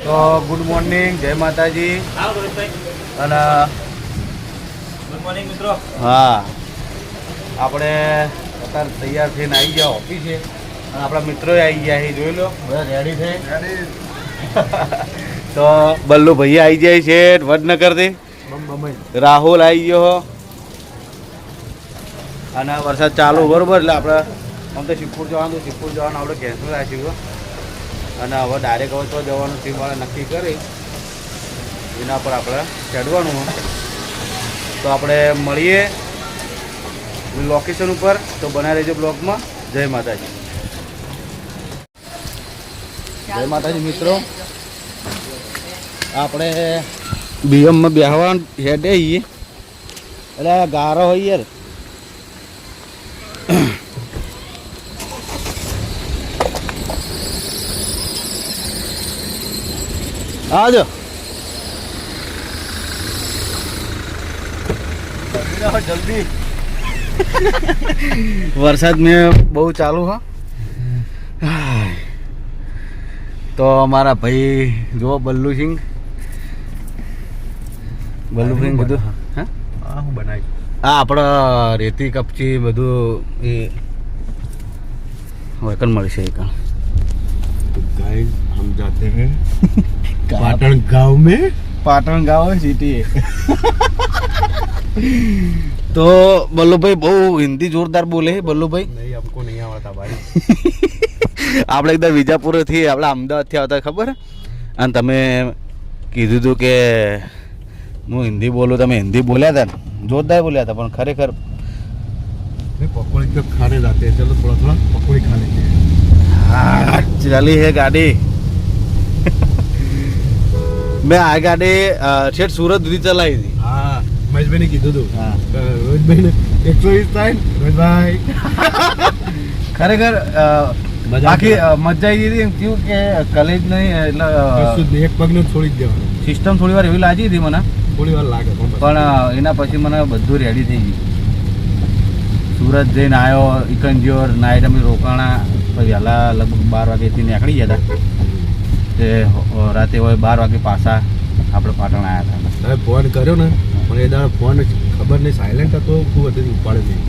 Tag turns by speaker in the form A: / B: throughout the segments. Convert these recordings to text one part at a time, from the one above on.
A: તો good morning, જય માતાજી. અને
B: ગુડ મોર્નિંગ મિત્રો.
A: હા, આપણે અત્યારે તૈયાર થઈને આવી ગયા ઓફિસે અને આપણા મિત્રોએ આવી ગયા છે. જોઈ લો, બધા રેડી થઈ. તો બલ્લુ ભાઈ આવી જાય છે વડનગરથી. રાહુલ આવી ગયો અને વરસાદ ચાલુ બરોબર. એટલે આપણે આમ તો શિવપુર જવાનું આપણે કેન્સલ રાખ્યું અને હવે ડાયરેક્ટ હવે તો જવાનું ટીમ વાળા નક્કી કરી એના પર આપણે ચડવાનું. તો આપણે મળીએ લોકેશન ઉપર. તો બનાવી રહેજો બ્લોગમાં. જય માતાજી. જય માતાજી મિત્રો. આપણે બીએમમાં બેહવા હેડે છીએ એટલે ગારો હોય યાર. આજો જલ્દી. વરસાદ મેં બહુ ચાલુ હા. તો અમારા ભાઈ જો બલ્લુસિંહ બધું હા હું બનાવી. હા, આપણા રેતી કપચી બધું એ વેકન મળશે. એ કણ
C: तो गाइस हम जाते हैं पाटन गांव में.
A: पाटन गांव सिटी है. तो बल्लू भाई બહુ હિન્દી જોરદાર બોલે છે. બલ્લુ ભાઈ
C: नहीं हमको नहीं आता भाई.
A: આપણે એકદમ વિજાપુરથી આપણે અમદાવાદથી આવતા ખબર. અને તમે કીધું હતું કે હું હિન્દી બોલું, તમે હિન્દી બોલ્યા હતા ને, જોરદાર બોલ્યા હતા. પણ ખરેખર
C: पकौड़ी तो खाने जाते हैं. चलो थोड़ा थोड़ा पकौड़ी खा लेते हैं.
A: हाँ चली है गाड़ी. मैं आ गाड़ी छेट सूरत સુધી ચલાવી હતી.
C: हाँ महेशભાઈ ने કીધું હતું.
A: હા,
C: રોહિતભાઈ ને 120 થાય. રોહિતભાઈ
A: ખરેખર બાકી મજા આવી હતી. એમ થયું કે કલેજ નહીં એટલે
C: કશું જ નહીં, એક પગને છોડી જ દેવાનું.
A: સિસ્ટમ થોડી વાર એવી લાગી હતી મને,
C: થોડી વાર લાગે
A: પણ એના પછી મને બધું રેડી થઈ ગયું. સુરત જઈને આવ્યો, ઇકંજોર નાઇટ અમે રોકાણા. પછી વહેલા લગભગ 12 વાગ્યાથી નીકળી ગયા હતા. તે રાતે હોય 12 વાગે પાછા આપણે પાટણ આવ્યા હતા.
C: તમે ફોન કર્યો ને, પણ એ દાડો ફોન ખબર નહીં, સાયલેન્ટ હતો. ખૂબ હતી, ઉપાડે નહીં.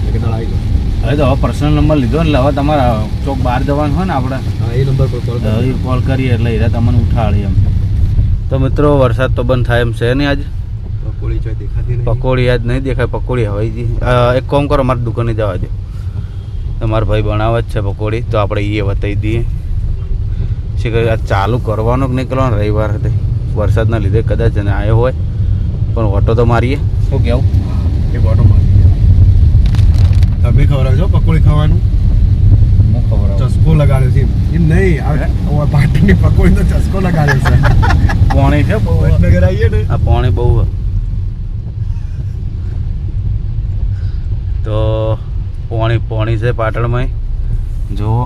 C: એક દાડો આવી ગયો.
A: હવે તો હવે પર્સનલ નંબર લીધો ને, હવે તમારા ચોક બહાર જવાનું હોય ને આપણે,
C: હા એ નંબર પર કોલ કરો.
A: કોલ કરીએ એટલે એ તમને ઉઠાડી એમ. તો મિત્રો વરસાદ તો બંધ થાય એમ છે નહીં આજ.
C: પકોડી ચાય દેખાતી નહીં.
A: પકોડી આજ નહીં દેખાય. પકોડી હવાઈ ગઈ. એક કામ કરો, મારી દુકાને જવા દો. તમારા ભાઈ બનાવે જ છે પકોડી, તો આપણે એ બતાવી દઈએ. શું કહે, આ ચાલુ કરવાનો કે નહીં કરવાનો રવિવાર હતી, વરસાદના લીધે કદાચ ને આવ્યો હોય. પણ ઓટો તો મારીએ. શું કહેવું?
C: એક ઓટો મારી. તમે ખવડાવજો પકોડી ખાવાનું.
A: હું ખબર
C: ચસ્કો લગાડ્યો છે એમ નહીં. આ પાટણની પકોડી તો ચસ્કો લગાડ્યો છે.
A: પાણી છે બહુ.
C: વડનગર આવીએ ને,
A: આ પાણી બહુ. તો પાણી છે પાટણમાં. જુઓ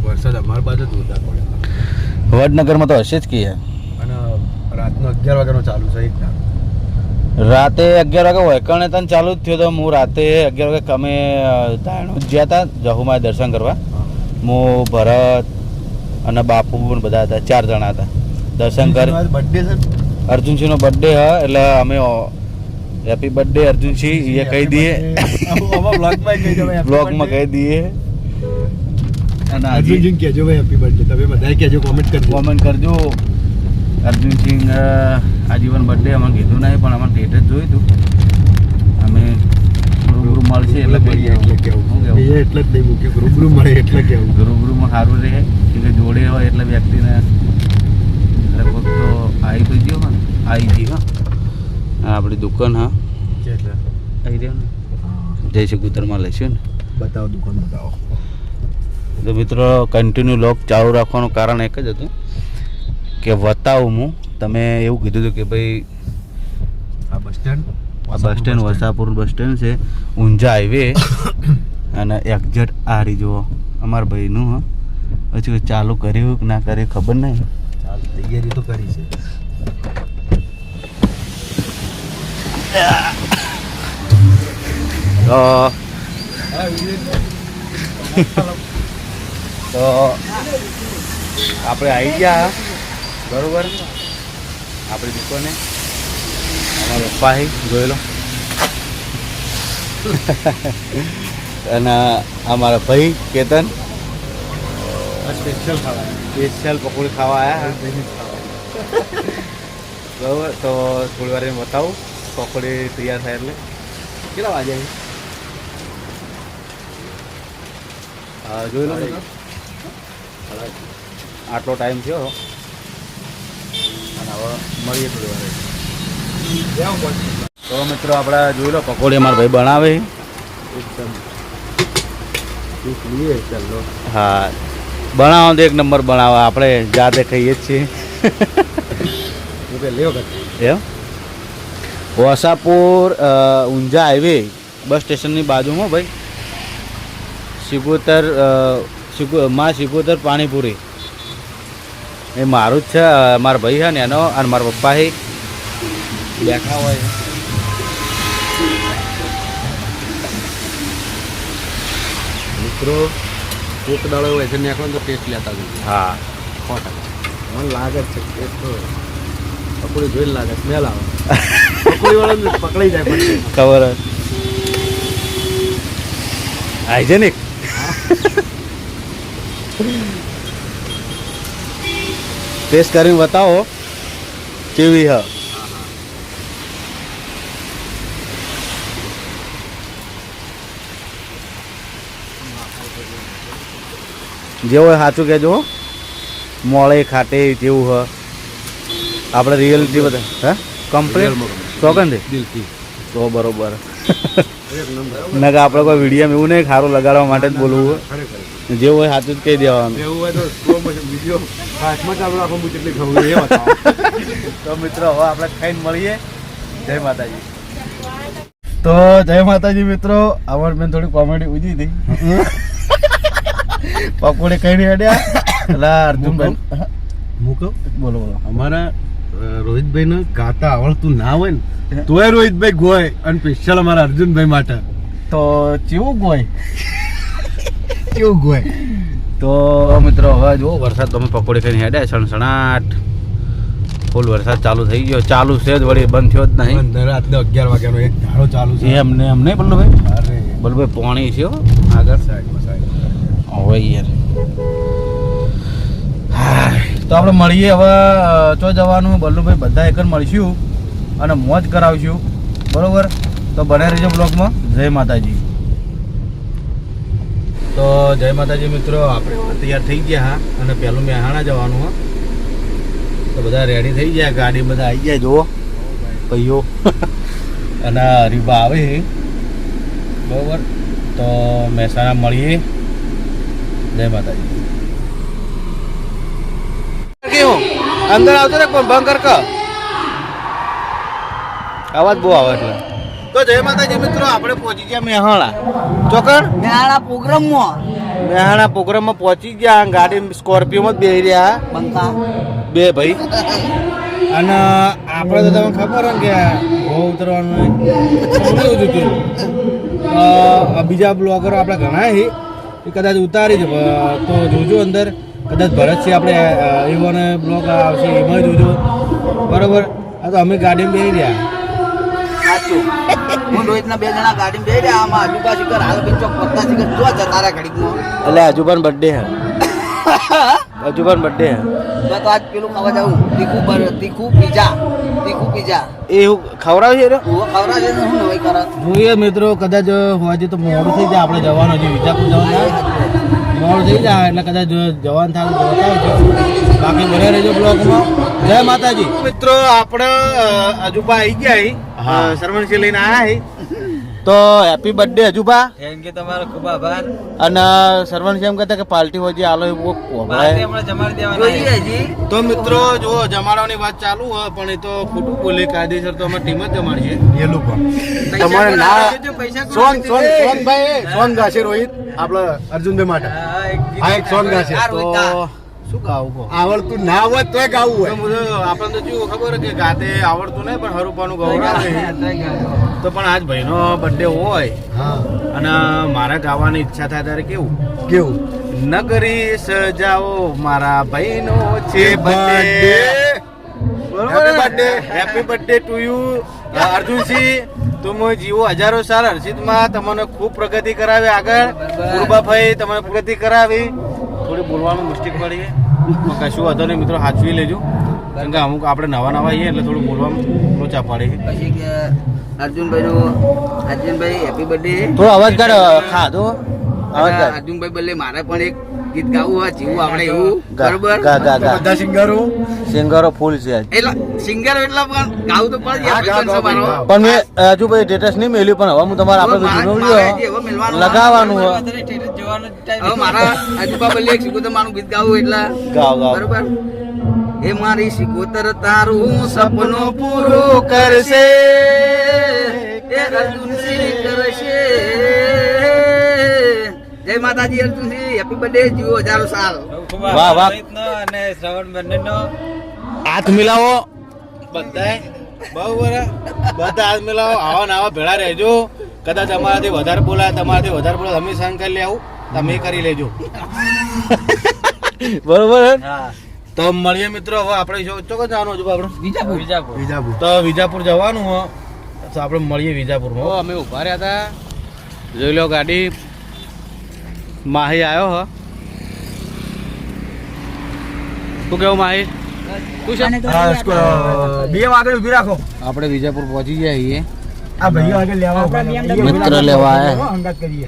C: વરસાદ અમારી બાજુ જોરદાર પડે.
A: વડનગરમાં તો હશે જ કે યાર.
C: અને રાતનો 11 વાગ્યાનો ચાલુ છે. એક
A: રાતે 11 વાગે વૈકણે તને ચાલુ જ થયો. તો હું રાતે 11 વાગે અમે દાણું જ ગયા હતા જહુમાં દર્શન કરવા. હું ભરત અને બાપુ ને બધા હતા, 4 જણા હતા. દર્શન કરી.
C: બર્થડે છે,
A: અર્જુનસિંહનો બર્થડે હા, એટલે અમે હેપી બર્થડે અર્જુનસિંહ એ કહી દઈએ, બ્લોગમાં કહી દઈએ. અને
C: અર્જુનજી કહેજો ભાઈ હેપી બર્થડે. તમે બધાએ કહેજો, કોમેન્ટ કરજો.
A: કોમેન્ટ કરજો. અર્જુનસિંહ આજીવન બર્થડે અમને કીધું નહીં, પણ અમને ટેટ જ જોયું હતું. અમે રૂબરૂ મળશે એટલે કહીએ.
C: એટલે કેવું એ એટલે જ નહીં મૂક્યું. રૂબરૂ મળે એટલે કેવું.
A: રૂબરૂમાં સારું રહે કે જોડે હોય એટલે વ્યક્તિને લગભગ તો આવી તો ગયો હા ને, આવી ગઈ હા. આ આપણી દુકાન હા આવી રહ્યો ને, જય શિકુતરમાં લઈશું ને.
C: બતાવો દુકાન, બતાવો.
A: તો મિત્રો કન્ટિન્યુ લોક ચાલુ રાખવાનું કારણ એક જ હતું કે બતાવું હું. તમે એવું કીધું હતું કે ભાઈ
C: આ બસ સ્ટેન્ડ,
A: આ બસ સ્ટેન્ડ વસાપુર બસ સ્ટેન્ડ છે, ઊંઝા હાઈવે. અને એક્ઝેક્ટ આ રહી જુઓ અમારા ભાઈનું હા. પછી ચાલુ કર્યું કે ના કર્યું ખબર નહીં.
C: ચાલ તૈયારી તો કરી છે.
A: તો આપણે આવી ગયા બરોબર આપણી દુકાને અમારા પપ્પા જોઈ લો અને અમારા ભાઈ કેતન સ્પેશિયલ પકોડી ખાવા આવ્યા બરોબર તો થોડી વાર એમ બતાવું પકોડી તૈયાર થાય એટલે કેટલા વાગે જોઈ લો આટલો ટાઈમ થયો અને હવે મળીએ થોડી વાર તો મિત્રો આપણે જોઈ લો પકોડી અમારા ભાઈ બનાવે
C: ચાલો
A: હા બનાવો તો એક નંબર બનાવે આપણે જાતે ખાઈએ જ છીએ એમ વસાપુર ઊંઝા હાઈવે બસ સ્ટેશનની બાજુમાં ભાઈ માં સિકોતર પાણીપુરી એ મારું જ છે મારા ભાઈ છે ને એનો અને મારા પપ્પા બેઠા હોય
C: મિત્રો એક દાડો હોય છે નીકળો તો ટેસ્ટ લેતા જઈએ
A: હા
C: 100%. મને લાગે છે ટેસ્ટ તો પકોડી જોઈને લાગે સ્મેલ આવે પકોડી વાળા પકડાઈ જાય પછી
A: ખબર હાઇજેનિક ટેસ્ટ કરીને બતાવો કેવી હ જેવું હોય સાચું કહેજો મોળે ખાટે જેવું હ આપણે રિયલિટી બધા હે કમ્પ્લેટ ચોકનથી
C: દિલથી
A: તો બરોબર
C: એક નંબર
A: નકા આપણે કોઈ વિડીયો એવું નહીં સારું લગાડવા માટે જ બોલવું
C: ખરેખર
A: જેવું હોય સાચું જ કહી દેવાનું
C: એવું હોય તો સ્લો મોશન વિડીયો હાથમાં ચાલુ રાખો હું જેટલી ખબર એ બતાવો
A: તો મિત્રો હવે આપણે ખાઈને મળીએ જય માતાજી તો જય માતાજી મિત્રો અમાર મેં થોડી કોમેડી ઉજી હતી પકોડી કઈ નહીં હડ્યા એટલે અર્જુનભાઈ
C: હું કહું
A: બોલો બોલો
C: અમારા રોહિતભાઈ ને ગાતા આવડતું ના હોય ને તોય રોહિતભાઈ ગોય અને સ્પેશિયલ અમારા અર્જુનભાઈ માટે
A: તો કેવું ગોય
C: કેવું ગોય
A: તો મિત્રો હવે જુઓ વરસાદ તમે પકોડી ખાઈને હેડ્યા સણસણાટ ફૂલ વરસાદ ચાલુ થઈ ગયો ચાલુ છે જ વળી બંધ થયો જ નહીં
C: રાત્રે 11 વાગ્યાનો એક ધારો ચાલુ છે
A: એમ નહીં બલ્લુભાઈ
C: અરે
A: બલ્લુભાઈ પોણી છે હો આગળ
C: સાઈડમાં
A: હવે યાર તો આપણે મળીએ હવે ચો જવાનું બલ્લુભાઈ બધા એક જ મળીશું અને મોજ કરાવશું બરોબર તો બને રહેજો બ્લોગમાં જય માતાજી તો જય માતાજી મિત્રો આપણે તૈયાર થઈ ગયા હા અને પહેલું મહેસાણા જવાનું હા તો બધા રેડી થઈ ગયા ગાડી બધા આવી ગયા જુઓ ભાઈઓ અને હરીબા આવે છે બરોબર તો મહેસાણા મળીએ જય માતાજી કેવું અંદર આવતો ને પણ બંધ કર અવાજ બહુ આવે એટલે તો જય માતાજી મિત્રો આપણે પહોંચી ગયા મહેસાણા ચોકડ મહેસાણા પ્રોગ્રામમાં પહોંચી ગયા ગાડી સ્કોર્પિયોમાં જ બેસી રહ્યા
D: બંકા
A: બે ભાઈ અને આપણે તો તમને ખબર ને કે બહુ ઉતરવાનું બીજા બ્લોગરો આપણે ઘણા છે એ કદાચ ઉતારી છે તો જોજો અંદર કદાચ ભરત છે આપણે એવોને બ્લોગ આવશે એમાં જોજો બરોબર આ તો અમે ગાડીમાં બેસી રહ્યા
D: સાચું હું રોહિતના બે જણા ગાડી બે રહ્યા આમાં આજુબા શિખર હાલ ચોક પત્તા શિખર જો જતા ઘડીકમાં
A: એટલે હજુબાન બર્થડે હે હજુબાન બર્થડે હે
D: તો આજ પેલું ખાવા જાઉં તીખું પીઝા
A: એ હું ખવડાવે છે
D: હું ખવરા છે હું નવાઈ કરા
A: જોઈએ મિત્રો કદાચ હોવાથી તો મોડું થઈ જાય આપણે જવાનું છે વિજાપુર જવાનું મોડું થઈ જાય એટલે કદાચ જવાનું થાય તો બતાવજો બાકી બને રહેજો બ્લોગમાં જય માતાજી મિત્રો આપણે હજુબા આવી ગયા સરવણસિંહ લઈને આવ્યા તો હેપી બર્થડે હજુબા
B: થેન્ક યુ તમારો ખૂબ આભાર
A: અને સરવણસિંહ એમ કહેતા કે પાર્ટી હોય જે આલો એવું
B: પાર્ટી હમણાં જમાડી દેવાના
A: તો મિત્રો જો જમાડવાની વાત ચાલુ હોય પણ એ તો ખોટું બોલે કાયદેસર તો અમે ટીમ જ જમાડીએ
C: પેલું પણ
A: તમારે ના
C: સોનભાઈ સોન ગાશે રોહિત આપણે અર્જુનભાઈ માટે આ એક સોન ગાશે
A: તો શું ગાવું કહો
C: આવડતું ના હોય તોય ગાવું હોય
A: આપણને તો શું ખબર કે ગાતે આવડતું નહીં પણ હરુપાનું ગૌરાવે તો પણ આજ ભાઈનો બર્થડે હોય
C: હા
A: અને મારા ગાવાની ઈચ્છા થાય ત્યારે કેવું
C: કેવું
A: નગરી સજાવો મારા ભાઈનો છે birthday. Happy birthday to you Arjunsinh. તુમ જીવો હજારો સાલ હર્ષિતમાં. તમને ખૂબ પ્રગતિ કરાવી આગળ. ગુરુબાભાઈ તમને પ્રગતિ કરાવી. થોડી બોલવામાં મિસ્ટેક પડી પણ કશું વાંધો નહીં મિત્રો, સાચવી લેજો. કારણ કે અમુક આપણે નવા આવીએ એટલે થોડું બોલવામાં લોચા પડે.
D: પછી કે અર્જુનભાઈ હેપી બર્થડે.
A: થોડો અવાજ કર ખાધો.
D: અર્જુનભાઈ બદલે મારે પણ એક ગીત ગાવું હોય જીવું આપણે એવું બરોબર.
C: બધા સિંગરો ફૂલ છે
D: એટલે સિંગર એટલે પણ ગાવું તો પડે.
A: પણ મેં હજુ ભાઈ સ્ટેટસ નહીં મેલ્યું, પણ હવે હું તમારા આપણે લગાવવાનું હોય.
D: હવે મારા આજુબા બદલે એક સિકોતર મારું ગીત ગાવું એટલે
A: ગાવ
D: બરોબર. એ મારી સિકોતર તારું સપનું પૂરું
A: કરશે.
D: એ અર્જુનસિંહ કરશે. જય માતાજી અર્જુનસિંહ, હેપી બર્થડે, જીવો હજારો સાલ.
A: વાહ, વાહ.
B: અને શ્રવણ બંનેનો
A: હાથ મિલાવો બધાય. બહુ બધા હાથ મિલાવો. આવા ને આવા ભેળા રહેજો. કદાચ અમારાથી વધારે બોલાય, તમારાથી વધારે બોલાય, અમે સહન કરી લેવું, તમે કરી લેજો. બરોબર. તો મળીએ મિત્રો. હવે આપણે ચોક્કસ જવાનું હજુ આપણે
B: વિજાપુર.
A: તો વિજાપુર જવાનું હો. તો આપણે મળીએ વિજાપુરમાં. અમે ઉભા રહ્યા હતા, જોઈ લો ગાડી. માહી આવ્યો હ. શું કેવું માહી?
C: બે આગળ ઉભી રાખો.
A: આપણે વિજાપુર પહોંચી ગયા છીએ.
C: આ ભાઈઓ આગળ લેવા
A: મિત્ર લેવા આયા.
C: અંગાત કરીએ.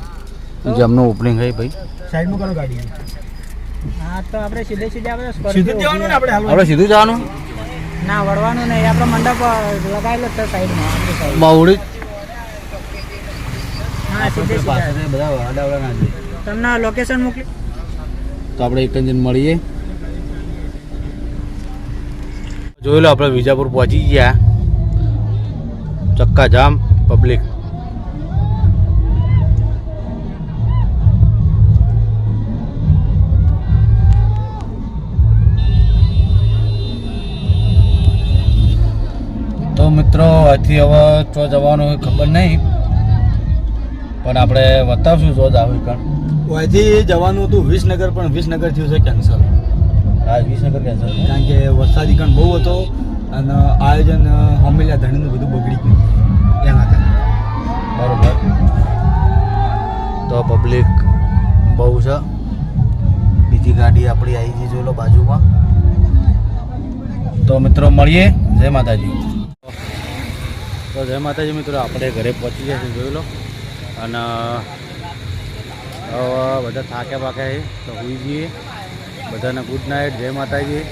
A: જમનું ઓપનિંગ હે ભાઈ.
C: સાઈડમાં કરો ગાડી.
E: હા તો આપણે સીધે આપણે
C: સીધું જ જવાનું ને આપણે હાલવા.
A: આપણે સીધું જવાનું.
E: ના વળવાનું નહીં, આપણો મંડપ લગાવેલો છે સાઈડમાં આપણી સાઈડ.
A: બાવડી
E: હા સીધે સીધા.
A: બધા વાડાવડા ના જોઈએ.
E: તમને લોકેશન મોકલી.
A: તો આપણે એક જણ મળીએ. જોઈ લો આપણે વિજાપુર પહોંચી ગયા. ચક્કા જામ પબ્લિક. તો મિત્રો અહીંથી હવે ચો જવાનું ખબર નહીં, પણ આપણે બતાવશું જો જ આવી કારણ.
C: અહીંથી જવાનું હતું વિસનગર, પણ વિસનગર થયું છે કેન્સલ.
A: હા, વિસનગર કેન્સલ.
C: કારણ કે વરસાદી કણ બહુ હતો અને આયોજન હોમેલા ધણીનું બધું બગડી ગયું એના કારણે.
A: બરોબર. તો પબ્લિક બહુ છે. બીજી ગાડી આપણી આવી છે, જોઈ લો બાજુમાં. તો મિત્રો મળીએ. જય માતાજી. તો જય માતાજી મિત્રો, આપણે ઘરે પહોંચી ગયા છે, જોઈ લો. અને હવે બધા થાક્યા પાક્યા છે તો હોઈ જઈએ. બધાને ગુડ નાઇટ. જય માતાજી.